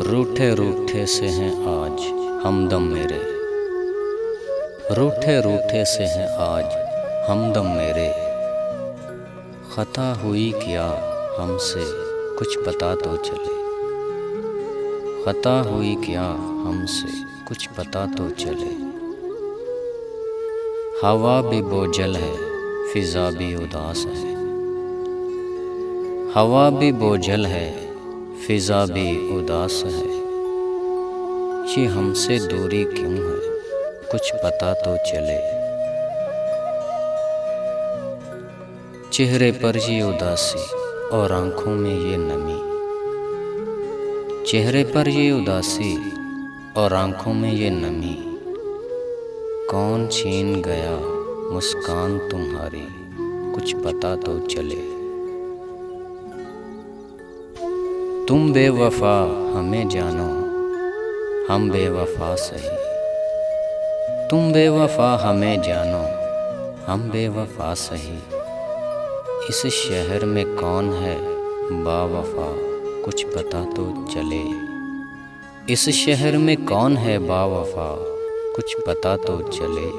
रूठे रूठे से हैं आज हमदम मेरे, रूठे रूठे से हैं आज हमदम मेरे। खता हुई क्या हमसे कुछ पता तो चले, खता हुई क्या हमसे कुछ पता तो चले। हवा भी बोझल है फिज़ा भी उदास है, हवा भी बोझल है फिज़ा भी उदास है। ये हमसे दूरी क्यों है कुछ पता तो चले। चेहरे पर ये उदासी और आँखों में ये नमी, चेहरे पर ये उदासी और आँखों में ये नमी। कौन छीन गया मुस्कान तुम्हारी कुछ पता तो चले। तुम बेवफा हमें जानो हम बेवफा सही, तुम बेवफा हमें जानो हम बेवफा सही। इस शहर में कौन है बावफा कुछ पता तो चले। इस शहर में कौन है बावफा कुछ पता तो चले।